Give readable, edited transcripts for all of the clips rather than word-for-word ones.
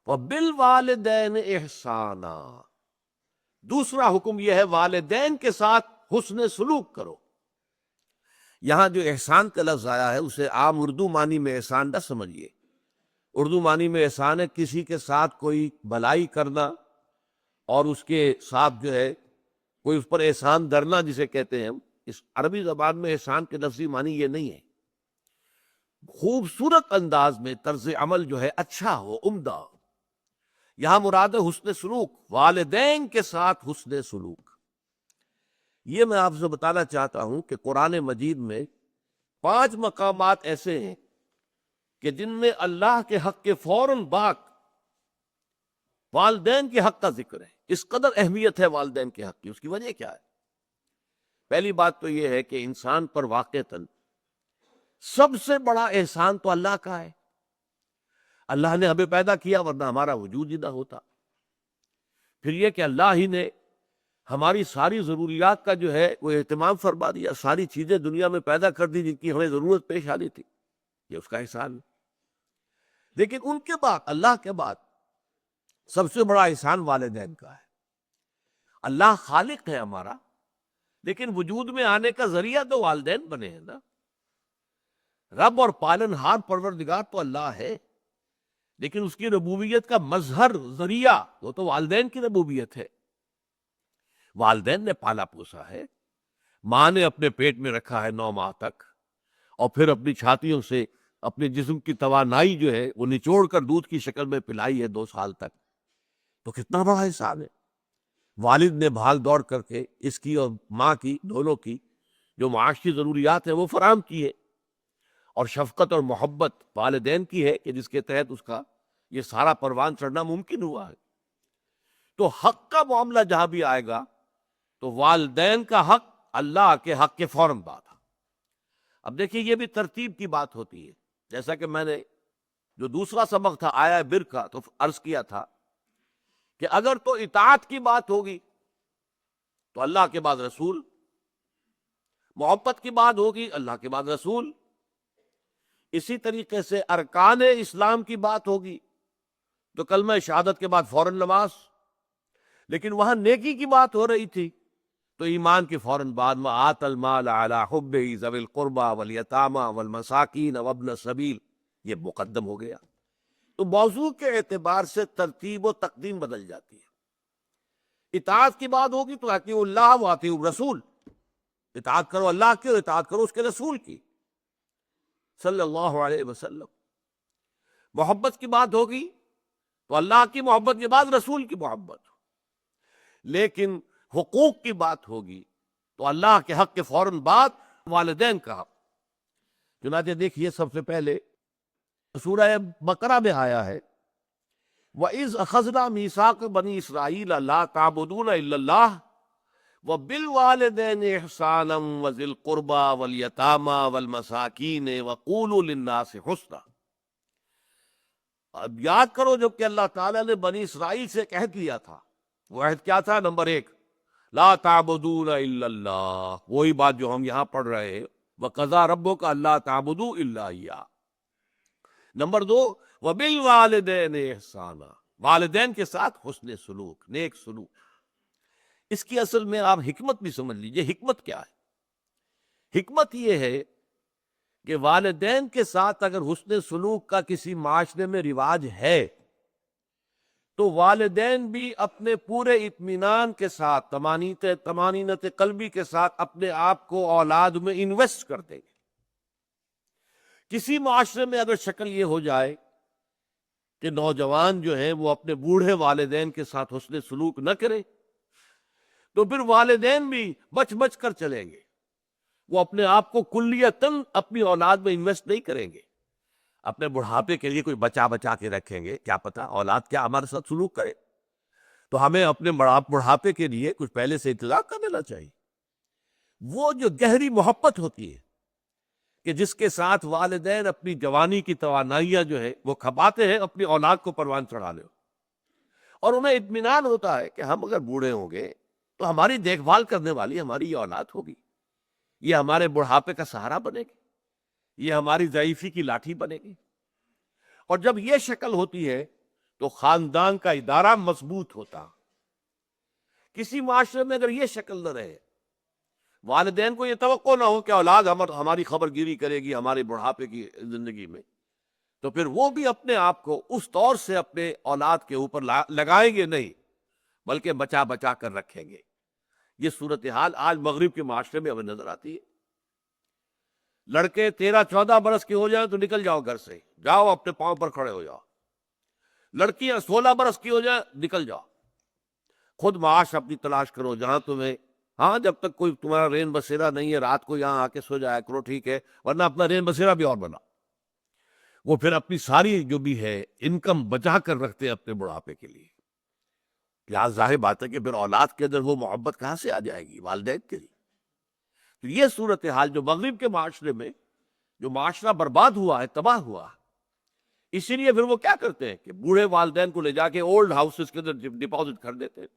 وبالوالدین احسانا، دوسرا حکم یہ ہے والدین کے ساتھ حسن سلوک کرو۔ یہاں جو احسان کا لفظ آیا ہے اسے عام اردو معنی میں احسان نہ سمجھیے۔ اردو معنی میں احسان ہے کسی کے ساتھ کوئی بھلائی کرنا اور اس کے ساتھ جو ہے کوئی اس پر احسان درنا جسے کہتے ہیں ہم۔ اس عربی زبان میں احسان کے لفظی معنی یہ نہیں ہے۔ خوبصورت انداز میں طرز عمل جو ہے اچھا ہو، عمدہ ہو۔ یہاں مراد ہے حسن سلوک، والدین کے ساتھ حسن سلوک۔ یہ میں آپ سے بتانا چاہتا ہوں کہ قرآن مجید میں 5 مقامات ایسے ہیں کہ جن میں اللہ کے حق کے فوراً بعد والدین کے حق کا ذکر ہے۔ اس قدر اہمیت ہے والدین کے حق کی۔ اس کی وجہ کیا ہے؟ پہلی بات تو یہ ہے کہ انسان پر واقعتاً سب سے بڑا احسان تو اللہ کا ہے۔ اللہ نے ہمیں پیدا کیا ورنہ ہمارا وجود ہی نہ ہوتا۔ پھر یہ کہ اللہ ہی نے ہماری ساری ضروریات کا جو ہے وہ اہتمام فرما دیا، ساری چیزیں دنیا میں پیدا کر دی جن کی ہمیں ضرورت پیش آنی تھی، یہ اس کا احسان ہے۔ لیکن ان کے بعد، اللہ کے بعد سب سے بڑا احسان والدین کا ہے۔ اللہ خالق ہے ہمارا، لیکن وجود میں آنے کا ذریعہ تو والدین بنے ہیں نا۔ رب اور پالن ہار پروردگار تو اللہ ہے، لیکن اس کی ربوبیت کا مظہر، ذریعہ، وہ تو والدین کی ربوبیت ہے۔ والدین نے پالا پوسا ہے، ماں نے اپنے پیٹ میں رکھا ہے 9 ماہ تک، اور پھر اپنی چھاتیوں سے اپنے جسم کی توانائی جو ہے وہ نچوڑ کر دودھ کی شکل میں پلائی ہے 2 سال تک۔ تو کتنا بڑا احسان ہے۔ والد نے بھاگ دوڑ کر کے اس کی اور ماں کی، دونوں کی جو معاشی ضروریات ہیں وہ فراہم کی ہے، اور شفقت اور محبت والدین کی ہے کہ جس کے تحت اس کا یہ سارا پروان چڑھنا ممکن ہوا ہے۔ تو حق کا معاملہ جہاں بھی آئے گا تو والدین کا حق اللہ کے حق کے فوراً بعد۔ اب دیکھیے یہ بھی ترتیب کی بات ہوتی ہے، جیسا کہ میں نے جو دوسرا سبق تھا آیا بر کا تو عرض کیا تھا کہ اگر تو اطاعت کی بات ہوگی تو اللہ کے بعد رسول، محبت کی بات ہوگی اللہ کے بعد رسول، اسی طریقے سے ارکان اسلام کی بات ہوگی تو کلمہ شہادت کے بعد فوراً نماز، لیکن وہاں نیکی کی بات ہو رہی تھی تو ایمان کے فوراً بعد وَآتَ الْمَالَ عَلَىٰ حُبِّهِ ذَوِي الْقُرْبَىٰ وَالْيَتَامَىٰ وَالْمَسَاكِينَ وَابْنَ السَّبِيلِ، یہ مقدم ہو گیا۔ تو موضوع کے اعتبار سے ترتیب و تقدیم بدل جاتی ہے۔ اطاعت کی بات ہوگی تو اطیعوا اللہ واطیعوا الرسول، اطاعت کرو اللہ کی اور اطاعت کرو اس کے رسول کی صلی اللہ علیہ وسلم۔ محبت کی بات ہوگی تو اللہ کی محبت کے بعد رسول کی محبت۔ لیکن حقوق کی بات ہوگی تو اللہ کے حق کے فوراً بعد والدین کا حق۔ چنانچہ دیکھیے سب سے پہلے سورہ بقرہ میں آیا ہے وَإِذْ أَخَذْنَا مِيثَاقَ بَنِي إِسْرَائِيلَ لَا تَعْبُدُونَ إِلَّا اللَّهَ وَبِالْوَالِدَيْنِ إِحْسَانًا وَذِي الْقُرْبَىٰ وَالْيَتَامَىٰ وَالْمَسَاكِينِ وَقُولُوا لِلنَّاسِ حُسْنًا۔ اب یاد کرو جب کہ اللہ تعالیٰ نے بنی اسرائیل سے ایک عہد لیا تھا، وہ عہد کیا تھا؟ نمبر 1 لا تعبدون الا اللہ، وہی بات جو ہم یہاں پڑھ رہے ہیں وَقَضَىٰ رَبُّكَ أَلَّا تَعْبُدُوا إِلَّا إِيَّاهُ۔ نمبر 2 وَبِالْوَالِدَيْنِ إِحْسَانًا، والدین کے ساتھ حسن سلوک، نیک سلوک۔ اس کی اصل میں آپ حکمت بھی سمجھ لیجئے۔ حکمت کیا ہے؟ حکمت یہ ہے کہ والدین کے ساتھ اگر حسن سلوک کا کسی معاشرے میں رواج ہے تو والدین بھی اپنے پورے اطمینان کے ساتھ، طمانینت قلبی کے ساتھ اپنے آپ کو اولاد میں انویسٹ کر دیں گے۔ کسی معاشرے میں اگر شکل یہ ہو جائے کہ نوجوان جو ہیں وہ اپنے بوڑھے والدین کے ساتھ حسن سلوک نہ کریں تو پھر والدین بھی بچ بچ کر چلیں گے، وہ اپنے آپ کو کلیتاً اپنی اولاد میں انویسٹ نہیں کریں گے۔ اپنے بڑھاپے کے لیے کوئی بچا کے رکھیں گے، کیا پتہ اولاد کیا ہمارے ساتھ سلوک کرے، تو ہمیں اپنے بڑھاپے کے لیے کچھ پہلے سے انتظام کر لینا چاہیے۔ وہ جو گہری محبت ہوتی ہے کہ جس کے ساتھ والدین اپنی جوانی کی توانائیاں جو ہے وہ کھپاتے ہیں اپنی اولاد کو پروان چڑھانے، اور انہیں اطمینان ہوتا ہے کہ ہم اگر بوڑھے ہوں گے تو ہماری دیکھ بھال کرنے والی ہماری یہ اولاد ہوگی، یہ ہمارے بڑھاپے کا سہارا بنے گی، یہ ہماری ضعیفی کی لاٹھی بنے گی۔ اور جب یہ شکل ہوتی ہے تو خاندان کا ادارہ مضبوط ہوتا۔ کسی معاشرے میں اگر یہ شکل نہ رہے، والدین کو یہ توقع نہ ہو کہ اولاد ہماری خبر گیری کرے گی ہمارے بڑھاپے کی زندگی میں، تو پھر وہ بھی اپنے آپ کو اس طور سے اپنے اولاد کے اوپر لگائیں گے نہیں، بلکہ بچا بچا کر رکھیں گے۔ یہ صورتحال آج مغرب کے معاشرے میں ہمیں نظر آتی ہے۔ لڑکے 13-14 برس کے ہو جائیں تو نکل جاؤ گھر سے، جاؤ اپنے پاؤں پر کھڑے ہو جاؤ۔ لڑکیاں 16 برس کی ہو جائیں نکل جاؤ، خود معاش اپنی تلاش کرو جہاں تمہیں، ہاں جب تک کوئی تمہارا رین بسیرا نہیں ہے رات کو یہاں آ کے سو جایا کرو، ٹھیک ہے، ورنہ اپنا رین بسیرا بھی اور بنا۔ وہ پھر اپنی ساری جو بھی ہے انکم بچا کر رکھتے ہیں اپنے بڑھاپے کے لیے۔ یہاں ظاہر بات ہے کہ پھر اولاد کے اندر وہ محبت کہاں سے آ جائے گی والدین کے لیے؟ تو یہ صورتحال جو مغرب کے معاشرے میں جو معاشرہ برباد ہوا ہے، تباہ ہوا، اسی لیے پھر وہ کیا کرتے ہیں کہ بوڑھے والدین کو لے جا کے اولڈ ہاؤسز کے اندر ڈپازٹ کر دیتے ہیں،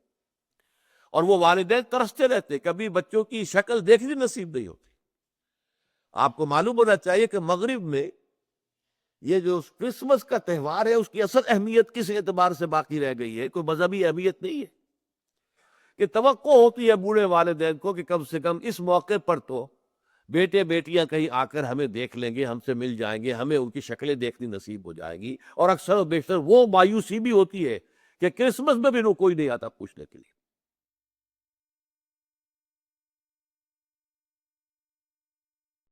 اور وہ والدین ترستے رہتے، کبھی بچوں کی شکل دیکھنی نصیب نہیں ہوتی۔ آپ کو معلوم ہونا چاہیے کہ مغرب میں یہ جو کرسمس کا تہوار ہے اس کی اصل اہمیت کس اعتبار سے باقی رہ گئی ہے، کوئی مذہبی اہمیت نہیں ہے، کہ توقع ہوتی ہے بوڑھے والدین کو کہ کم سے کم اس موقع پر تو بیٹے بیٹیاں کہیں آ کر ہمیں دیکھ لیں گے، ہم سے مل جائیں گے، ہمیں ان کی شکلیں دیکھنی نصیب ہو جائے گی۔ اور اکثر و بیشتر وہ مایوسی بھی ہوتی ہے کہ کرسمس میں بھی کوئی نہیں آتا پوچھنے کے لیے۔